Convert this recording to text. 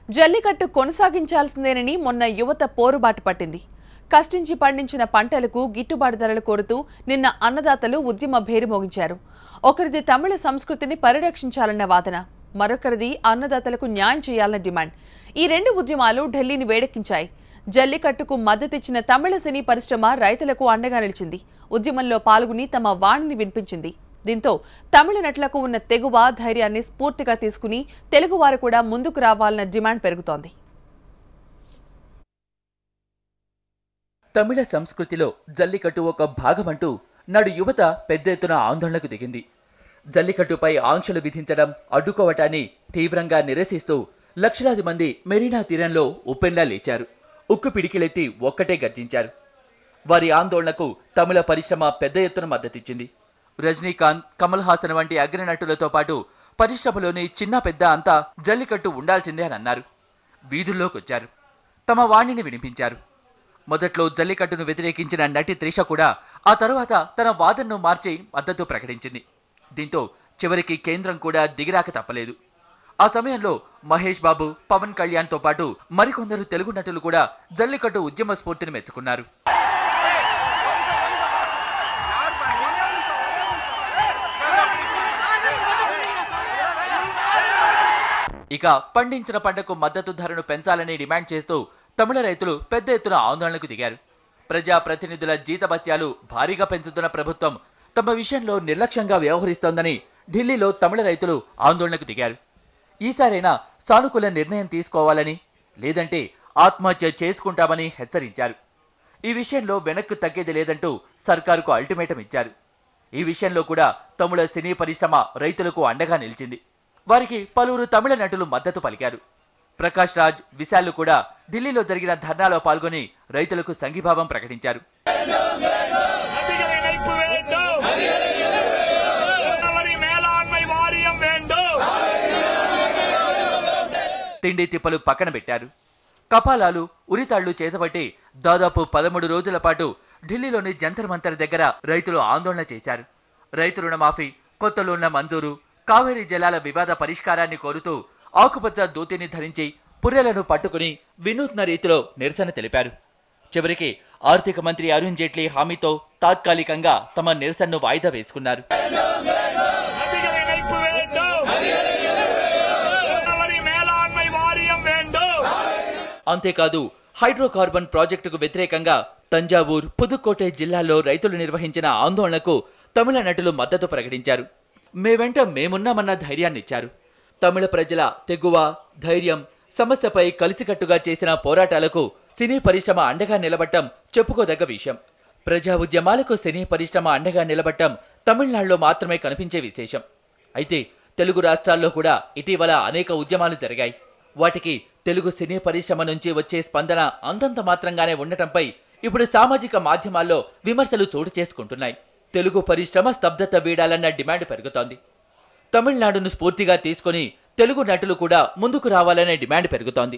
జల్లికట్టు కొనసాగించాల్సిందేనని మొన్న యువత పోరుబాటు పట్టింది. కష్టించి పండించిన పంటలకు గిట్టుబాటు ధరలు కోరుతూ నిన్న అన్నదాతలు ఉద్యమ భేరి మోగించారు. ఒకరిది తమిళ సంస్కృతిని పరిరక్షించాలన్న వాదన, మరొకరిది అన్నదాతలకు న్యాయం చేయాలన్న డిమాండ్. ఈ రెండు ఉద్యమాలు ఢిల్లీని వేడెక్కించాయి. జల్లికట్టుకు మద్దతిచ్చిన తమిళ సినీ పరిశ్రమ రైతులకు అండగా నిలిచింది. ఉద్యమంలో పాల్గొని తమ వాణిని వినిపించింది. దీంతో తమిళ నటులకు ఉన్న తెగువ, ధైర్యాన్ని స్ఫూర్తిగా తీసుకుని తెలుగువారు కూడా ముందుకు రావాలన్న డిమాండ్ పెరుగుతోంది. తమిళ సంస్కృతిలో జల్లికట్టు ఒక భాగమంటూ నాడు యువత పెద్ద ఎత్తున ఆందోళనకు దిగింది. జల్లికట్టుపై ఆంక్షలు విధించడం, అడ్డుకోవటాన్ని తీవ్రంగా నిరసిస్తూ లక్షలాది మంది మెరీనా తీరంలో ఉప్పెన్లా లేచారు. ఉక్కు పిడికిలెత్తి ఒక్కటే గర్జించారు. వారి ఆందోళనకు తమిళ పరిశ్రమ పెద్ద ఎత్తున మద్దతిచ్చింది. రజనీకాంత్, కమల్ హాసన్ వంటి అగ్రనటులతో పాటు పరిశ్రమలోని చిన్న పెద్ద అంతా జల్లికట్టు ఉండాల్సిందే అని అన్నారు. వీధుల్లోకొచ్చారు, తమ వాణిని వినిపించారు. మొదట్లో జల్లికట్టును వ్యతిరేకించిన నటి త్రిష కూడా ఆ తరువాత తన వాదనను మార్చి మద్దతు ప్రకటించింది. దీంతో చివరికి కేంద్రం కూడా దిగిరాక తప్పలేదు. ఆ సమయంలో మహేష్ బాబు, పవన్ కళ్యాణ్తో పాటు మరికొందరు తెలుగు నటులు కూడా జల్లికట్టు ఉద్యమ స్ఫూర్తిని మెచ్చుకున్నారు. ఇక పండించిన పంటకు మద్దతు ధరను పెంచాలని డిమాండ్ చేస్తూ తమిళ రైతులు పెద్ద ఎత్తున ఆందోళనకు దిగారు. ప్రజా ప్రతినిధుల జీతభత్యాలు భారీగా పెంచుతున్న ప్రభుత్వం తమ విషయంలో నిర్లక్ష్యంగా వ్యవహరిస్తోందని ఢిల్లీలో తమిళ రైతులు ఆందోళనకు దిగారు. ఈసారైనా సానుకూల నిర్ణయం తీసుకోవాలని, లేదంటే ఆత్మహత్య చేసుకుంటామని హెచ్చరించారు. ఈ విషయంలో వెనక్కు తగ్గేది లేదంటూ సర్కారుకు అల్టిమేటం ఇచ్చారు. ఈ విషయంలో కూడా తమిళ సినీ పరిశ్రమ రైతులకు అండగా నిలిచింది. వారికి పలువురు తమిళ నటులు మద్దతు పలికారు. ప్రకాష్ రాజ్, విశాల్ కూడా ఢిల్లీలో జరిగిన ధర్నాలో పాల్గొని రైతులకు సంఘీభావం ప్రకటించారు. తిండి తిప్పలు పక్కన పెట్టారు. కపాలాలు, ఉరితాళ్లు చేతబట్టి దాదాపు 13 రోజుల పాటు ఢిల్లీలోని జంతర్ మంతర్ దగ్గర రైతులు ఆందోళన చేశారు. రైతు రుణమాఫీ, కొత్త లోన్ల మంజూరు, కావేరీ జలాల వివాద పరిష్కారాన్ని కోరుతూ ఆకుపచ్చ దూతిని ధరించి పుర్రెలను పట్టుకుని వినూత్న రీతిలో నిరసన తెలిపారు. చివరికి ఆర్థిక మంత్రి అరుణ్ జైట్లీ హామీతో తాత్కాలికంగా తమ నిరసనను వాయిదా వేసుకున్నారు. అంతేకాదు, హైడ్రోకార్బన్ ప్రాజెక్టుకు వ్యతిరేకంగా తంజావూర్, పుదుక్కోటై జిల్లాల్లో రైతులు నిర్వహించిన ఆందోళనకు తమిళ నటులు మద్దతు ప్రకటించారు. మేవెంట మేమున్నామన్న ధైర్యాన్నిచ్చారు. తమిళ ప్రజల తెగువ, ధైర్యం, సమస్యపై కలిసికట్టుగా చేసిన పోరాటాలకు సినీ పరిశ్రమ అండగా నిలబడటం చెప్పుకోదగ్గ విషయం. ప్రజా ఉద్యమాలకు సినీ పరిశ్రమ అండగా నిలబడటం తమిళనాడులో మాత్రమే కనిపించే విశేషం. అయితే తెలుగు రాష్ట్రాల్లో కూడా ఇటీవల అనేక ఉద్యమాలు జరిగాయి. వాటికి తెలుగు సినీ పరిశ్రమ నుంచి వచ్చే స్పందన అంతంత మాత్రంగానే ఉండటంపై ఇప్పుడు సామాజిక మాధ్యమాల్లో విమర్శలు చోటు చేసుకుంటున్నాయి. తెలుగు పరిశ్రమ స్తబ్దత వీడాలన్న డిమాండ్ పెరుగుతోంది. తమిళనాడును స్ఫూర్తిగా తీసుకుని తెలుగు నటులు కూడా ముందుకు రావాలనే డిమాండ్ పెరుగుతోంది.